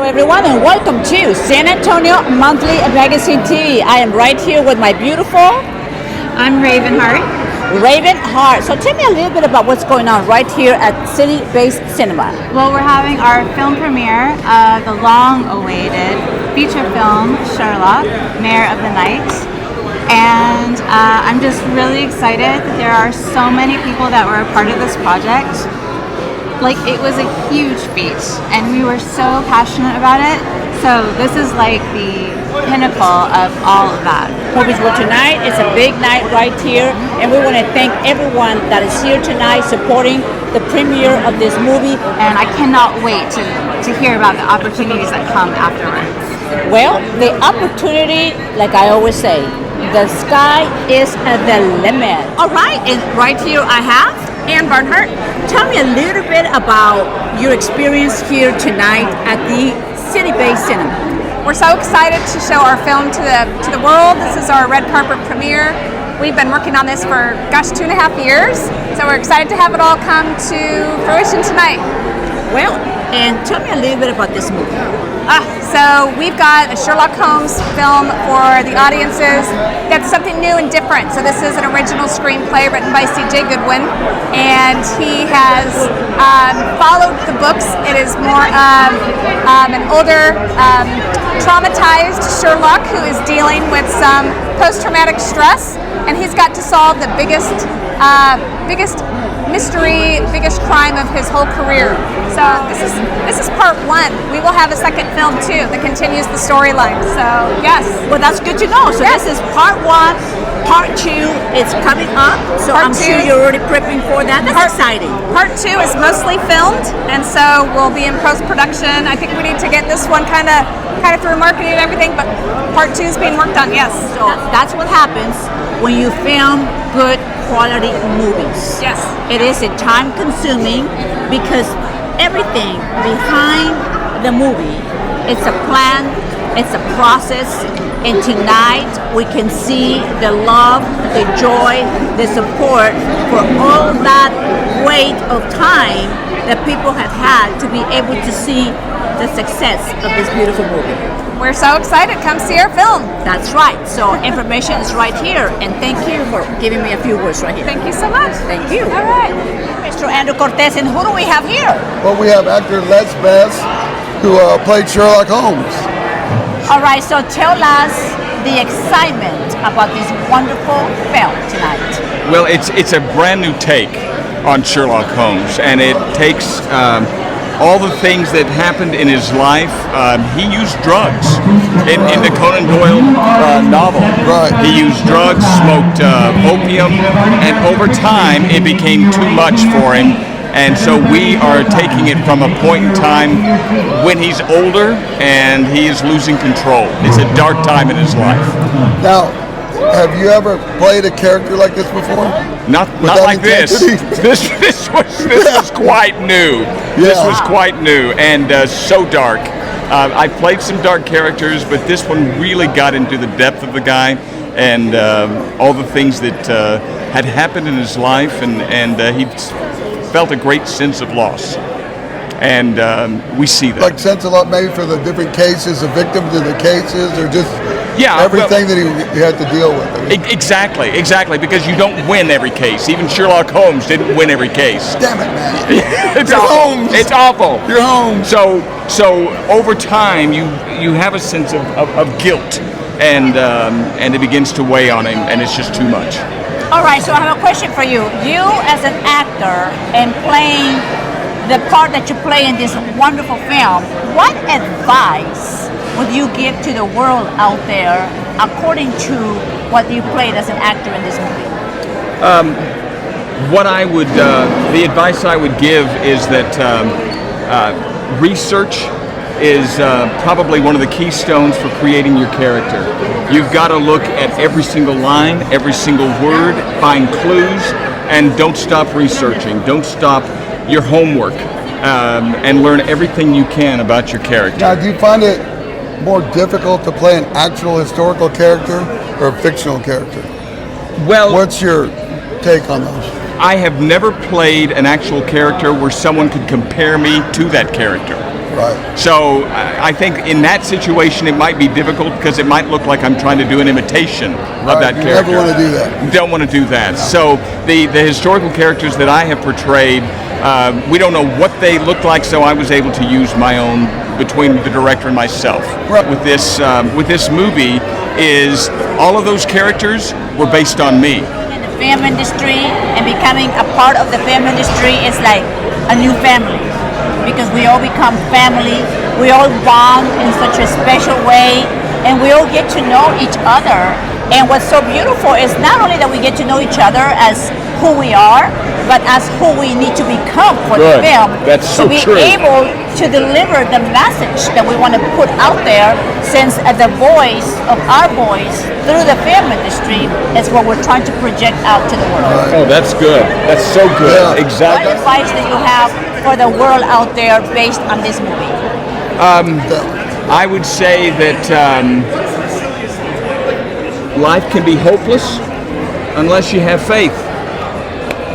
everyone, and welcome to San Antonio Monthly Magazine TV. I am right here with my beautiful... I'm Raven Hart. So tell me a little bit about what's going on right here at City-Based Cinema. Well, we're having our film premiere of the long-awaited feature film, Sherlock, Mayor of the Night. And I'm just really excited that there are so many people that were a part of this project. Like, it was a huge feat, and we were so passionate about it. So this is like the pinnacle of all of that. Movies were tonight. It's a big night right here, and we want to thank everyone that is here tonight supporting the premiere of this movie. And I cannot wait to hear about the opportunities that come afterwards. Well, the opportunity, like I always say, the sky is the limit. All right, and right here I have Ann Barnhart. Tell me a little bit about your experience here tonight at the City-Based Cinema. We're so excited to show our film to the world. This is our red carpet premiere. We've been working on this for, 2.5 years. So we're excited to have it all come to fruition tonight. Well, and tell me a little bit about this movie. So we've got a Sherlock Holmes film for the audiences that's something new and different. So this is an original screenplay written by CJ Goodwyn, and he has followed the books. It is more of an older, traumatized Sherlock who is dealing with some post-traumatic stress, and he's got to solve the biggest mystery, biggest crime of his whole career. So this is part one. We will have a second film too that continues the storyline. So yes. Well, that's good to know. So yes. This is part one. Part two is coming up. So I'm sure you're already prepping for that. That's exciting. Part two is mostly filmed, and so we'll be in post-production. I think we need to get this one kind of through marketing and everything, but part two is being worked on. Yes. So that's what happens when you film good quality movies. Yes. It is a time consuming because everything behind the movie, it's a plan, it's a process, and tonight we can see the love, the joy, the support for all that weight of time that people have had to be able to see the success of this beautiful movie. We're so excited. Come see our film. That's right. So information is right here. And thank you for giving me a few words right here. Thank you so much. Thank you. All right. Mr. Andrew Cortez, and who do we have here? Well, we have actor Les Bass, who played Sherlock Holmes. All right. So tell us the excitement about this wonderful film tonight. Well, it's a brand new take on Sherlock Holmes, and it takes all the things that happened in his life. He used drugs in the Conan Doyle novel. Right. He used drugs, smoked opium, and over time it became too much for him. And so we are taking it from a point in time when he's older and he is losing control. It's a dark time in his life. Now, have you ever played a character like this before? Not like this. This was quite new. This was quite new and so dark. I played some dark characters, but this one really got into the depth of the guy and all the things that had happened in his life, and he felt a great sense of loss. And we see that. Like sense a lot maybe for the different cases, the victims of the cases, or just everything that he had to deal with. Exactly, because you don't win every case. Even Sherlock Holmes didn't win every case. Damn it, man. It's awful. Holmes. It's awful. You're Holmes. So over time, you have a sense of guilt, and it begins to weigh on him, and it's just too much. All right. So I have a question for you. You as an actor and playing the part that you play in this wonderful film, what advice would you give to the world out there according to what you played as an actor in this movie? The advice I would give is that research is probably one of the keystones for creating your character. You've got to look at every single line, every single word, find clues, and don't stop researching. Don't stop your homework, and learn everything you can about your character. Now, do you find it more difficult to play an actual historical character or a fictional character? Well, what's your take on those? I have never played an actual character where someone could compare me to that character. Right. So I think in that situation it might be difficult because it might look like I'm trying to do an imitation of that character. You never want to do that. You don't want to do that. So the historical characters that I have portrayed, we don't know what they look like, so I was able to use my own between the director and myself. Right. With this movie is all of those characters were based on me. In the film industry and becoming a part of the film industry is like a new family because we all become family. We all bond in such a special way and we all get to know each other. And what's so beautiful is not only that we get to know each other as who we are, but as who we need to become for the film. That's so to be true. able to deliver the message that we want to put out there, since the voice of our voice through the film industry is what we're trying to project out to the world. Oh, that's good. That's so good. Yeah. Exactly. What advice that you have for the world out there based on this movie? I would say that life can be hopeless unless you have faith.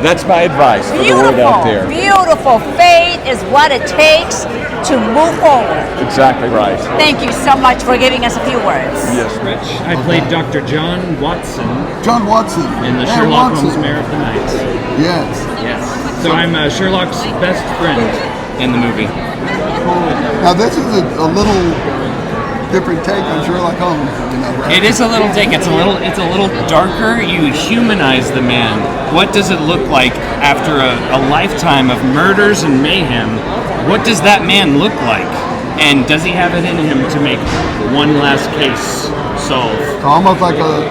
That's my advice for the world out there. Beautiful. Faith is what it takes to move forward. Exactly right. Thank you so much for giving us a few words. Yes. Rich, I played Dr. John Watson John Watson. in the Hey, Sherlock Watson. Holmes Mayor of the Night. Yes. Yes. So I'm Sherlock's best friend in the movie. Now this is a little different take on Sherlock Holmes. Right? It is a little dick. It's a little darker. You humanize the man. What does it look like after a lifetime of murders and mayhem? What does that man look like? And does he have it in him to make one last case solve? Almost like a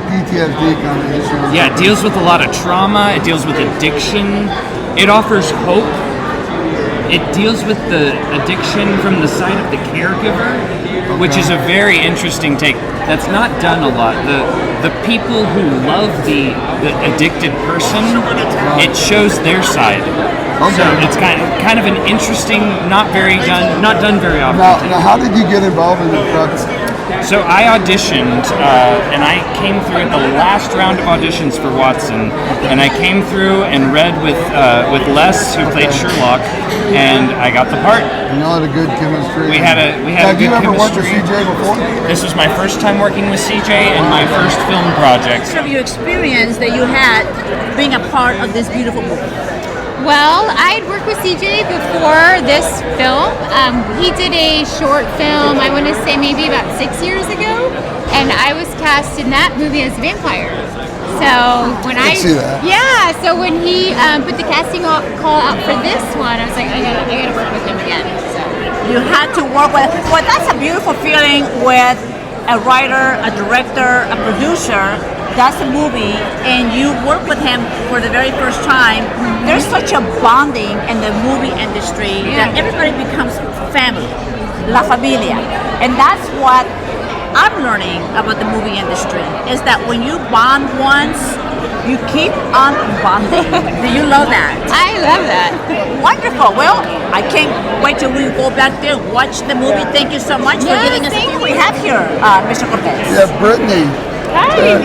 PTSD kind of issue. Yeah, it deals with a lot of trauma. It deals with addiction. It offers hope. It deals with the addiction from the side of the caregiver, which is a very interesting take. That's not done a lot. The people who love the addicted person, it shows their side. Okay. So it's kind of an interesting, not done very often. Now, how did you get involved in the project? So I auditioned, and I came through at the last round of auditions for Watson, and I came through and read with Les, who played Sherlock, and I got the part. You all had a good chemistry. We had a Have good you ever worked with chemistry. CJ before? This was my first time working with CJ and my first film project. Of your experience that you had being a part of this beautiful movie. Well, I had worked with CJ before this film. He did a short film, I want to say maybe about 6 years ago, and I was cast in that movie as a vampire. So when I see that. Yeah, so when he put the casting call out for this one, I was like, I gotta work with him again. So You had to work with, well, that's a beautiful feeling with a writer, a director, a producer does a movie and you work with him for the very first time. There's such a bonding in the movie industry that everybody becomes family, la familia. And that's what I'm learning about the movie industry, is that when you bond once, you keep on bonding. Do you love that? I love that. Wonderful. Well, I can't wait till we go back there and watch the movie. Thank you so much for giving us thank what we have here, Mr. Cortez. Yeah, Brittany. Hi.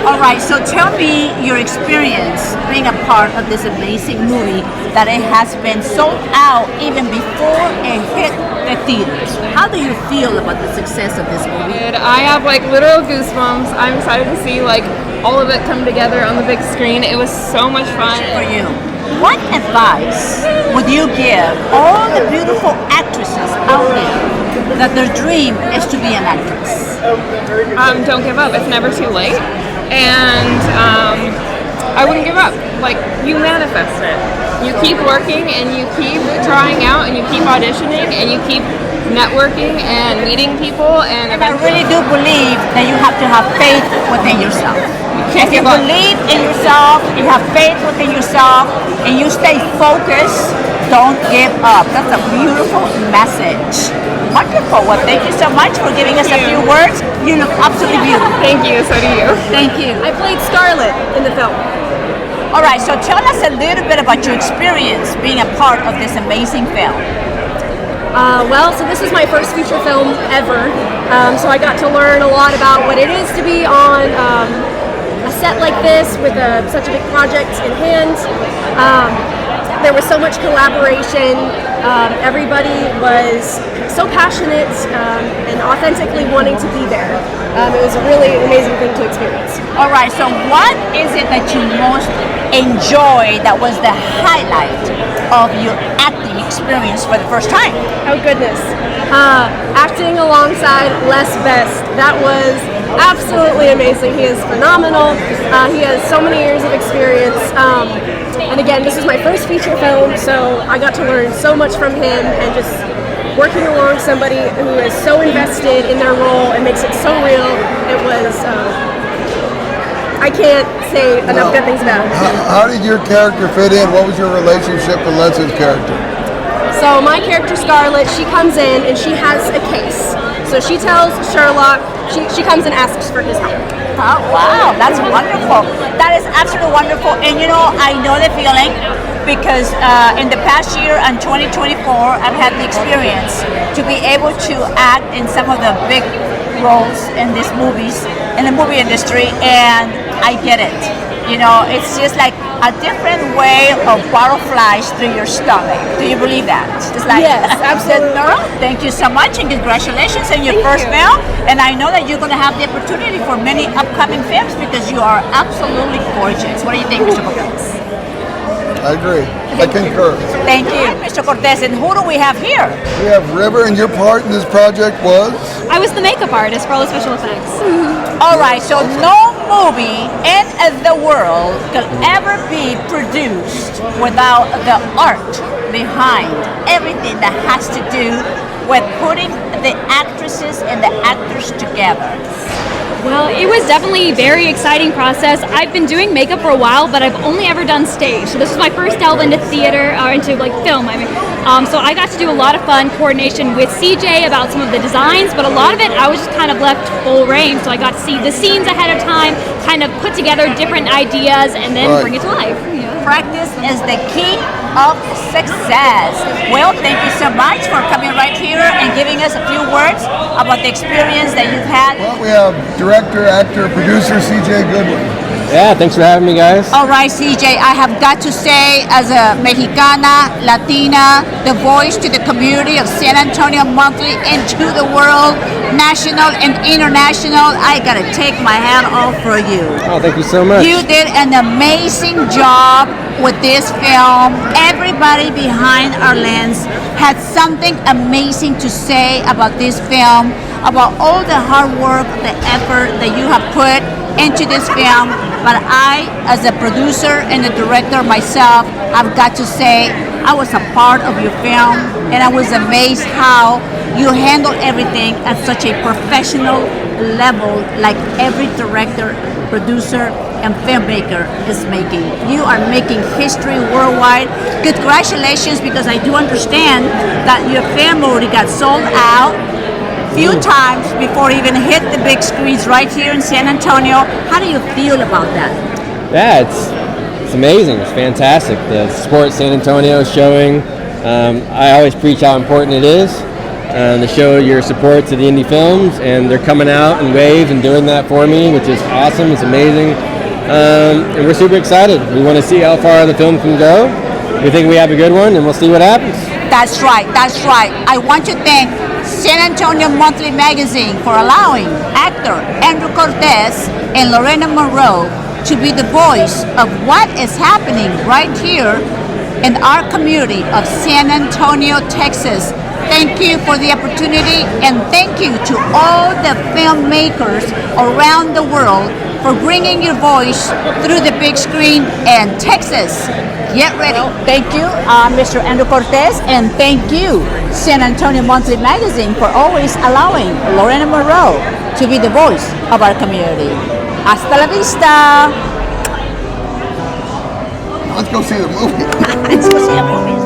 All right, so tell me your experience being a part of this amazing movie that it has been sold out even before it hit the theaters. How do you feel about the success of this movie? I have like literal goosebumps. I'm excited to see like all of it come together on the big screen. It was so much fun. For you, what advice would you give all the beautiful actresses out there that their dream is to be an actress? Don't give up. It's never too late. And I wouldn't give up. Like, you manifest it. You keep working and you keep trying out and you keep auditioning and you keep networking and meeting people, and I really do believe that you have to have faith within yourself. If you believe in yourself, you have faith within yourself, and you stay focused, don't give up. That's a beautiful message. Wonderful. Well, thank you so much for giving us a few words. You look absolutely beautiful. Thank you, so do you. Thank you. I played Scarlett in the film. All right, so tell us a little bit about your experience being a part of this amazing film. So this is my first feature film ever. So I got to learn a lot about what it is to be on a set like this with such a big project in hand. There was so much collaboration Everybody was so passionate and authentically wanting to be there. It was a really amazing thing to experience. All right, so what is it that you most enjoy that was the highlight of your acting experience for the first time? Oh goodness. Acting alongside Les Best. That was absolutely amazing. He is phenomenal. He has so many years of experience. And again, this is my first feature film, so I got to learn so much from him, and just working along somebody who is so invested in their role and makes it so real. It was, I can't say enough good things about it. How did your character fit in? What was your relationship with Leslie's character? So my character Scarlett, she comes in and she has a case. So she tells Sherlock, she comes and asks for his help. Oh, wow, that's wonderful. That is absolutely wonderful. And you know, I know the feeling because in the past year and 2024, I've had the experience to be able to act in some of the big roles in these movies, in the movie industry, and I get it. You know, it's just like a different way of butterflies through your stomach. Do you believe that? It's like, yes, absolutely. Thank you so much and congratulations on your first film. And I know that you're going to have the opportunity for many upcoming films because you are absolutely gorgeous. What do you think, Mr. Cortez? I agree. I concur. Thank you, Mr. Cortez. And who do we have here? We have River, and your part in this project was? I was the makeup artist for all the special effects. All right, so no movie in the world could ever be produced without the art behind everything that has to do with putting the actresses and the actors together. Well, it was definitely a very exciting process. I've been doing makeup for a while, but I've only ever done stage. So this was my first delve into theater, or into like film, I mean. So I got to do a lot of fun coordination with CJ about some of the designs, but a lot of it I was just kind of left full reign. So I got to see the scenes ahead of time, kind of put together different ideas, and then bring it to life. Practice is the key of success. Well, thank you so much for coming right here and giving us a few words about the experience that you've had. Well, we have director, actor, producer CJ Goodwyn. Yeah, thanks for having me, guys. All right, CJ, I have got to say, as a Mexicana, Latina, the voice to the community of San Antonio Monthly and to the world, national and international, I gotta take my hat off for you. Oh, thank you so much. You did an amazing job with this film. Everybody behind our lens had something amazing to say about this film, about all the hard work, the effort that you have put into this film. But I, as a producer and a director myself, I've got to say I was a part of your film, and I was amazed how you handle everything at such a professional level, like every director, producer, and filmmaker is making. You are making history worldwide. Congratulations, because I do understand that your film already got sold out few times before it even hit the big screens right here in San Antonio. How do you feel about that? Yeah, it's amazing. It's fantastic. The support San Antonio is showing. I always preach how important it is to show your support to the indie films, and they're coming out in waves and doing that for me, which is awesome. It's amazing. And we're super excited. We want to see how far the film can go. We think we have a good one, and we'll see what happens. That's right, that's right. I want to thank San Antonio Monthly Magazine for allowing actor Andrew Cortez and Lorena Monroe to be the voice of what is happening right here in our community of San Antonio, Texas. Thank you for the opportunity, and thank you to all the filmmakers around the world for bringing your voice through the big screen in Texas. Get ready. Thank you, Mr. Andrew Cortez, and thank you, San Antonio Monthly Magazine, for always allowing Lorena Monroe to be the voice of our community. Hasta la vista. Let's go see the movie. Let's go see a movie.